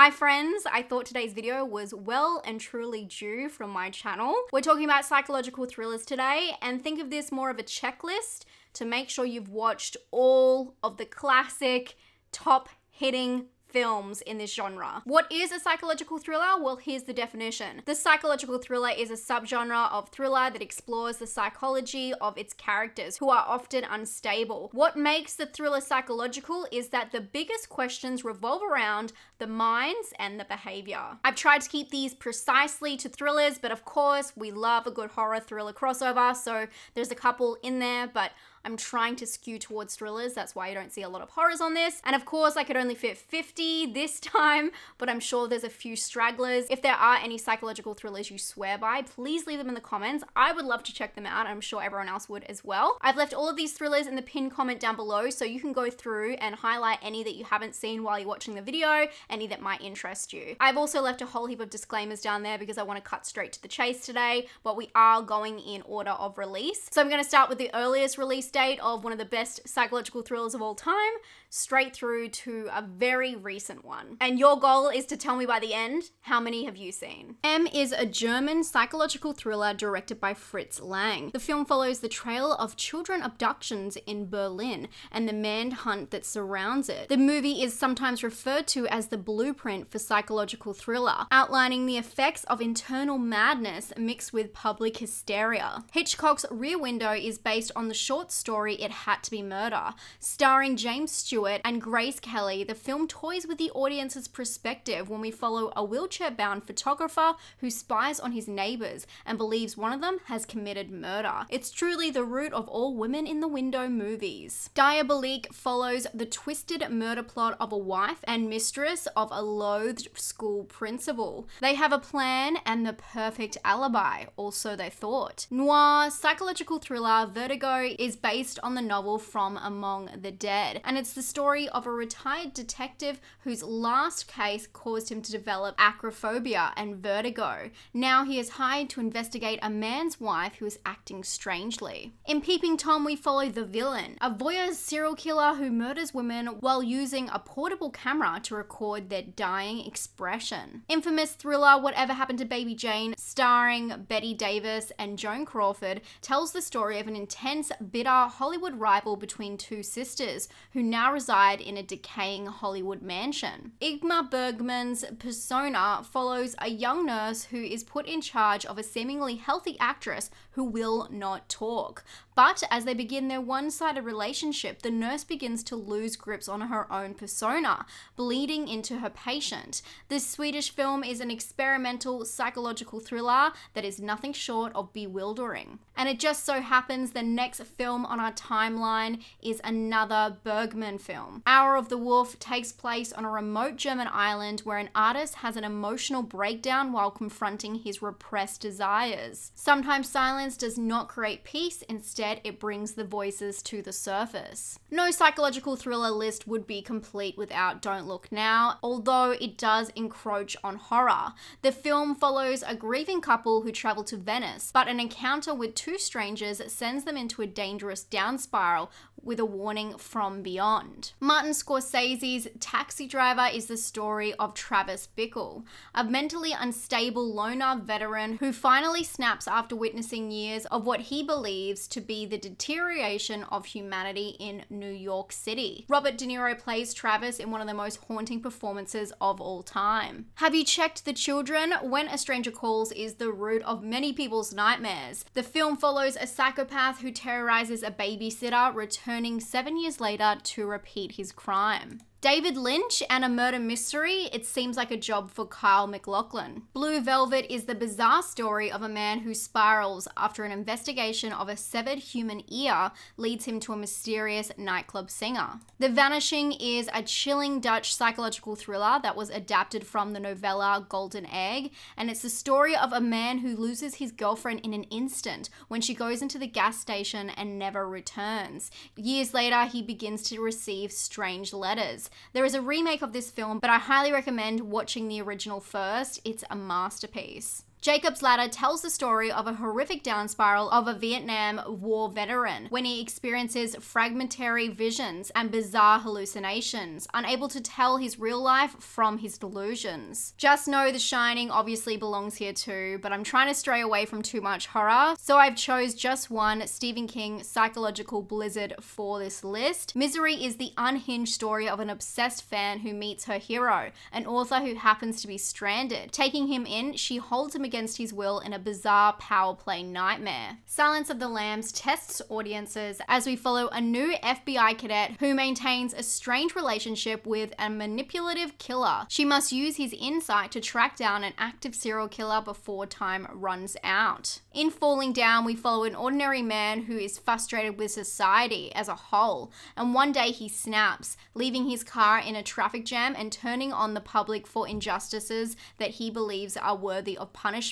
Hi friends, I thought today's video was well and truly due from my channel. We're talking about psychological thrillers today, and think of this more of a checklist to make sure you've watched all of the classic top hitting films in this genre. What is a psychological thriller? Well, here's the definition. The psychological thriller is a subgenre of thriller that explores the psychology of its characters, who are often unstable. What makes the thriller psychological is that the biggest questions revolve around the minds and the behavior. I've tried to keep these precisely to thrillers, but of course, we love a good horror thriller crossover, so there's a couple in there, but I'm trying to skew towards thrillers. That's why you don't see a lot of horrors on this. And of course, I could only fit 50 this time, but I'm sure there's a few stragglers. If there are any psychological thrillers you swear by, please leave them in the comments. I would love to check them out. I'm sure everyone else would as well. I've left all of these thrillers in the pinned comment down below, so you can go through and highlight any that you haven't seen while you're watching the video, any that might interest you. I've also left a whole heap of disclaimers down there because I want to cut straight to the chase today, but we are going in order of release. So I'm going to start with the earliest release date of one of the best psychological thrillers of all time, straight through to a very recent one. And your goal is to tell me by the end, how many have you seen? M is a German psychological thriller directed by Fritz Lang. The film follows the trail of children abductions in Berlin and the manhunt that surrounds it. The movie is sometimes referred to as the blueprint for psychological thriller, outlining the effects of internal madness mixed with public hysteria. Hitchcock's Rear Window is based on the short story It Had to Be Murder. Starring James Stewart and Grace Kelly, the film toys with the audience's perspective when we follow a wheelchair-bound photographer who spies on his neighbors and believes one of them has committed murder. It's truly the root of all Women in the Window movies. Diabolique follows the twisted murder plot of a wife and mistress of a loathed school principal. They have a plan and the perfect alibi, also they thought. Noir psychological thriller Vertigo is based on the novel From Among the Dead, and it's the story of a retired detective whose last case caused him to develop acrophobia and vertigo. Now he is hired to investigate a man's wife who is acting strangely. In Peeping Tom, we follow the villain, a voyeur serial killer who murders women while using a portable camera to record their dying expression. Infamous thriller Whatever Happened to Baby Jane, starring Betty Davis and Joan Crawford, tells the story of an intense, bitter Hollywood rival between two sisters who now reside in a decaying Hollywood mansion. Ingmar Bergman's Persona follows a young nurse who is put in charge of a seemingly healthy actress who will not talk. But as they begin their one-sided relationship, the nurse begins to lose grips on her own persona, bleeding into her patient. This Swedish film is an experimental psychological thriller that is nothing short of bewildering. And it just so happens the next film on our timeline is another Bergman film. Hour of the Wolf takes place on a remote German island where an artist has an emotional breakdown while confronting his repressed desires. Sometimes silence does not create peace, instead it brings the voices to the surface. No psychological thriller list would be complete without Don't Look Now, although it does encroach on horror. The film follows a grieving couple who travel to Venice, but an encounter with two strangers sends them into a dangerous down spiral with a warning from beyond. Martin Scorsese's Taxi Driver is the story of Travis Bickle, a mentally unstable loner veteran who finally snaps after witnessing years of what he believes to be the deterioration of humanity in New York City. Robert De Niro plays Travis in one of the most haunting performances of all time. Have you checked the children? When a Stranger Calls is the root of many people's nightmares. The film follows a psychopath who terrorizes a babysitter, returning 7 years later to repeat his crime. David Lynch and a murder mystery, it seems like a job for Kyle MacLachlan. Blue Velvet is the bizarre story of a man who spirals after an investigation of a severed human ear leads him to a mysterious nightclub singer. The Vanishing is a chilling Dutch psychological thriller that was adapted from the novella Golden Egg, and it's the story of a man who loses his girlfriend in an instant when she goes into the gas station and never returns. Years later, he begins to receive strange letters. There is a remake of this film, but I highly recommend watching the original first. It's a masterpiece. Jacob's Ladder tells the story of a horrific down spiral of a Vietnam War veteran when he experiences fragmentary visions and bizarre hallucinations, unable to tell his real life from his delusions. Just know The Shining obviously belongs here too, but I'm trying to stray away from too much horror, so I've chose just one Stephen King psychological blizzard for this list. Misery is the unhinged story of an obsessed fan who meets her hero, an author who happens to be stranded. Taking him in, she holds him against his will in a bizarre power play nightmare. Silence of the Lambs tests audiences as we follow a new FBI cadet who maintains a strange relationship with a manipulative killer. She must use his insight to track down an active serial killer before time runs out. In Falling Down, we follow an ordinary man who is frustrated with society as a whole, and one day he snaps, leaving his car in a traffic jam and turning on the public for injustices that he believes are worthy of punishment.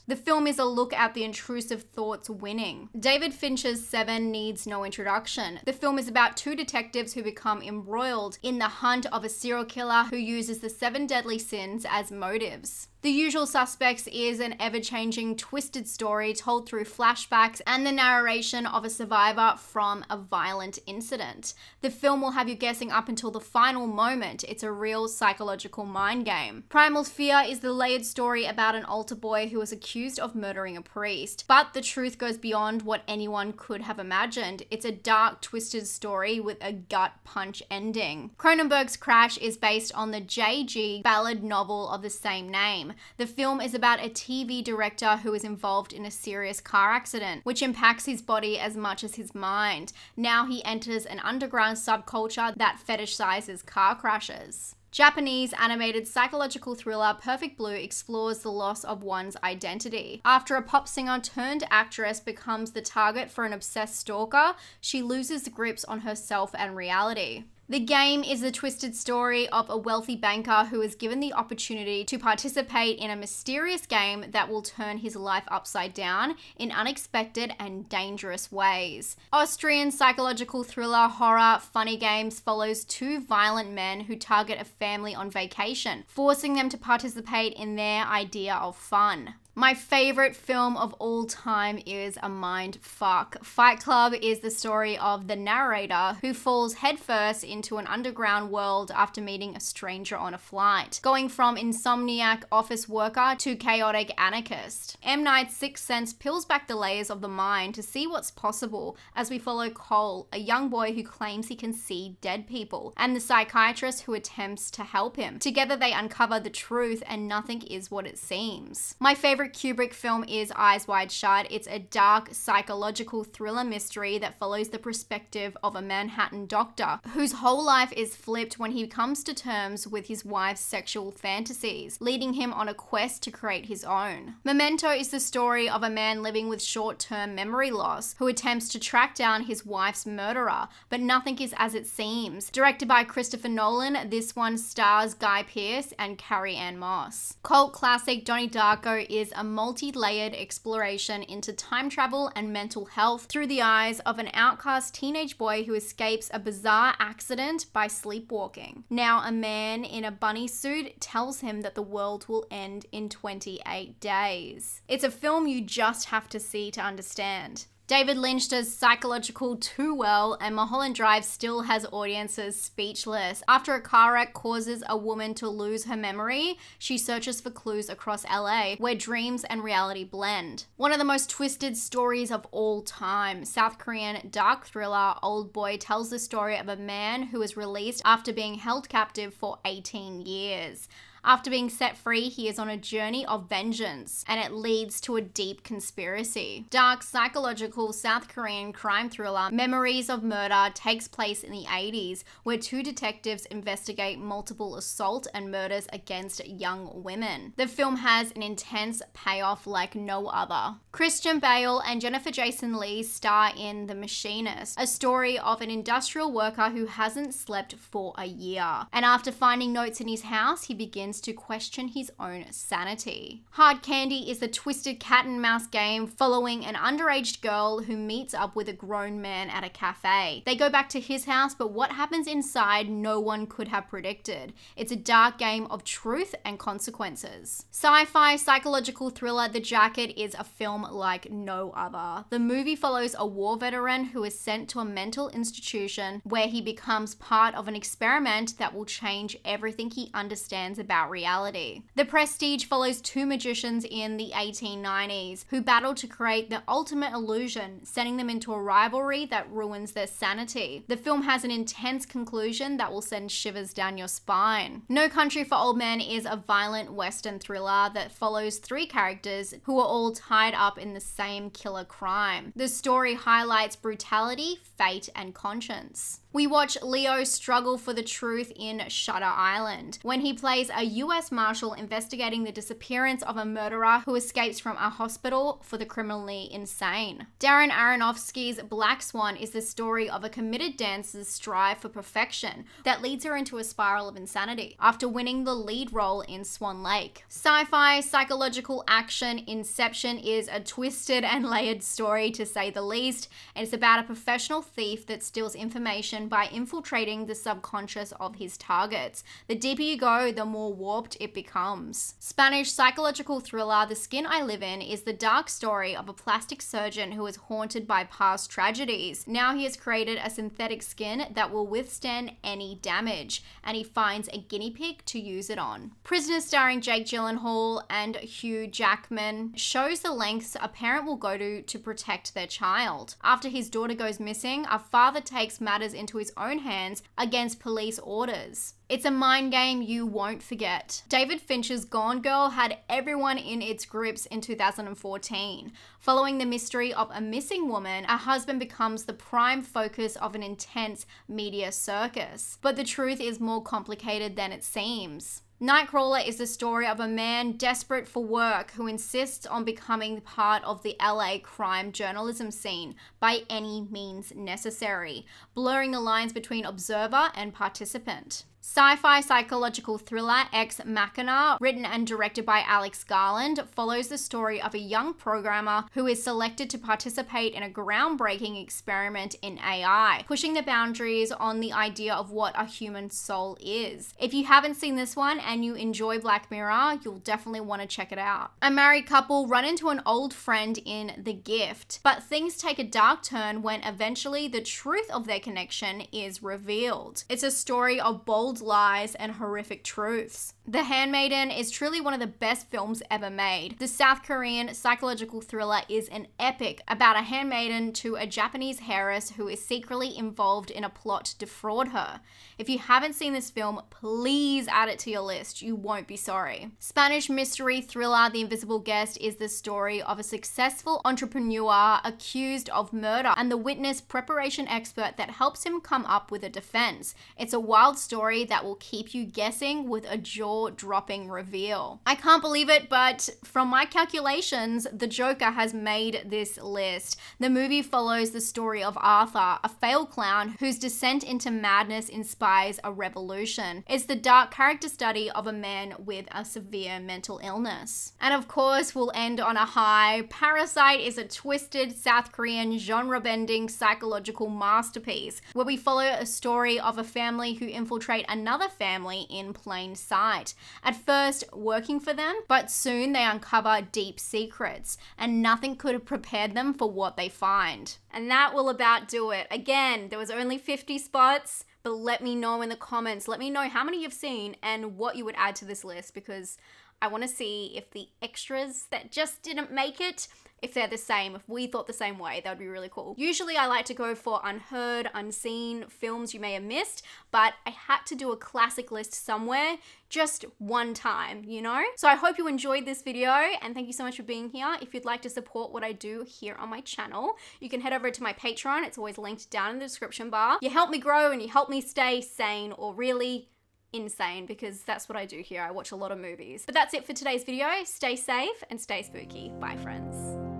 The film is a look at the intrusive thoughts winning. David Fincher's Seven needs no introduction. The film is about two detectives who become embroiled in the hunt of a serial killer who uses the 7 deadly sins as motives. The Usual Suspects is an ever-changing, twisted story told through flashbacks and the narration of a survivor from a violent incident. The film will have you guessing up until the final moment. It's a real psychological mind game. Primal Fear is the layered story about an altar boy who was accused of murdering a priest. But the truth goes beyond what anyone could have imagined. It's a dark, twisted story with a gut punch ending. Cronenberg's Crash is based on the J.G. Ballard novel of the same name. The film is about a TV director who is involved in a serious car accident, which impacts his body as much as his mind. Now he enters an underground subculture that fetishizes car crashes. Japanese animated psychological thriller Perfect Blue explores the loss of one's identity. After a pop singer turned actress becomes the target for an obsessed stalker, she loses grips on herself and reality. The Game is the twisted story of a wealthy banker who is given the opportunity to participate in a mysterious game that will turn his life upside down in unexpected and dangerous ways. Austrian psychological thriller horror Funny Games follows two violent men who target a family on vacation, forcing them to participate in their idea of fun. My favorite film of all time is a mind fuck. Fight Club is the story of the narrator who falls headfirst into an underground world after meeting a stranger on a flight, going from insomniac office worker to chaotic anarchist. M. Night's Sixth Sense peels back the layers of the mind to see what's possible as we follow Cole, a young boy who claims he can see dead people, and the psychiatrist who attempts to help him. Together they uncover the truth and nothing is what it seems. My favorite Kubrick film is Eyes Wide Shut. It's a dark psychological thriller mystery that follows the perspective of a Manhattan doctor whose whole life is flipped when he comes to terms with his wife's sexual fantasies, leading him on a quest to create his own. Memento is the story of a man living with short-term memory loss who attempts to track down his wife's murderer, but nothing is as it seems. Directed by Christopher Nolan, this one stars Guy Pearce and Carrie-Anne Moss. Cult classic Donnie Darko is a multi-layered exploration into time travel and mental health through the eyes of an outcast teenage boy who escapes a bizarre accident by sleepwalking. Now a man in a bunny suit tells him that the world will end in 28 days. It's a film you just have to see to understand. David Lynch does psychological too well, and Mulholland Drive still has audiences speechless. After a car wreck causes a woman to lose her memory, she searches for clues across LA, where dreams and reality blend. One of the most twisted stories of all time, South Korean dark thriller Old Boy tells the story of a man who was released after being held captive for 18 years. After being set free, he is on a journey of vengeance, and it leads to a deep conspiracy. Dark psychological South Korean crime thriller Memories of Murder takes place in the 80s, where two detectives investigate multiple assault and murders against young women. The film has an intense payoff like no other. Christian Bale and Jennifer Jason Leigh star in The Machinist, a story of an industrial worker who hasn't slept for a year. And after finding notes in his house, he begins begins to question his own sanity. Hard Candy is the twisted cat and mouse game following an underage girl who meets up with a grown man at a cafe. They go back to his house, but what happens inside no one could have predicted. It's a dark game of truth and consequences. Sci-fi psychological thriller The Jacket is a film like no other. The movie follows a war veteran who is sent to a mental institution where he becomes part of an experiment that will change everything he understands about reality. The Prestige follows two magicians in the 1890s who battle to create the ultimate illusion, sending them into a rivalry that ruins their sanity. The film has an intense conclusion that will send shivers down your spine. No Country for Old Men is a violent Western thriller that follows three characters who are all tied up in the same killer crime. The story highlights brutality, fate, and conscience. We watch Leo struggle for the truth in Shutter Island, when he plays a US Marshal investigating the disappearance of a murderer who escapes from a hospital for the criminally insane. Darren Aronofsky's Black Swan is the story of a committed dancer's strive for perfection that leads her into a spiral of insanity after winning the lead role in Swan Lake. Sci-fi psychological action Inception is a twisted and layered story, to say the least, and it's about a professional thief that steals information by infiltrating the subconscious of his targets. The deeper you go, the more warped it becomes. Spanish psychological thriller The Skin I Live In is the dark story of a plastic surgeon who is haunted by past tragedies. Now he has created a synthetic skin that will withstand any damage, and he finds a guinea pig to use it on. Prisoners, starring Jake Gyllenhaal and Hugh Jackman, shows the lengths a parent will go to protect their child. After his daughter goes missing, a father takes matters into his own hands against police orders. It's a mind game you won't forget. David Fincher's Gone Girl had everyone in its grips in 2014. Following the mystery of a missing woman, a husband becomes the prime focus of an intense media circus. But the truth is more complicated than it seems. Nightcrawler is the story of a man desperate for work who insists on becoming part of the LA crime journalism scene by any means necessary, blurring the lines between observer and participant. Sci-fi psychological thriller Ex Machina, written and directed by Alex Garland, follows the story of a young programmer who is selected to participate in a groundbreaking experiment in AI, pushing the boundaries on the idea of what a human soul is. If you haven't seen this one and you enjoy Black Mirror, you'll definitely want to check it out. A married couple run into an old friend in The Gift, but things take a dark turn when eventually the truth of their connection is revealed. It's a story of bold lies and horrific truths. The Handmaiden is truly one of the best films ever made. The South Korean psychological thriller is an epic about a handmaiden to a Japanese heiress who is secretly involved in a plot to defraud her. If you haven't seen this film, please add it to your list. You won't be sorry. Spanish mystery thriller The Invisible Guest is the story of a successful entrepreneur accused of murder and the witness preparation expert that helps him come up with a defense. It's a wild story that will keep you guessing with a jaw-dropping reveal. I can't believe it, but from my calculations, the Joker has made this list. The movie follows the story of Arthur, a failed clown whose descent into madness inspires a revolution. It's the dark character study of a man with a severe mental illness. And of course, we'll end on a high. Parasite is a twisted South Korean genre-bending psychological masterpiece where we follow a story of a family who infiltrate another family in plain sight. At first working for them, but soon they uncover deep secrets, and nothing could have prepared them for what they find. And that will about do it. Again, there was only 50 spots, but let me know in the comments. Let me know how many you've seen and what you would add to this list, because I want to see if the extras that just didn't make it, if they're the same, if we thought the same way. That would be really cool. Usually I like to go for unheard, unseen films you may have missed, but I had to do a classic list somewhere just one time, you know? So I hope you enjoyed this video, and thank you so much for being here. If you'd like to support what I do here on my channel, you can head over to my Patreon. It's always linked down in the description bar. You help me grow and you help me stay sane, or really insane, because that's what I do here. I watch a lot of movies. But that's it for today's video. Stay safe and stay spooky. Bye, friends.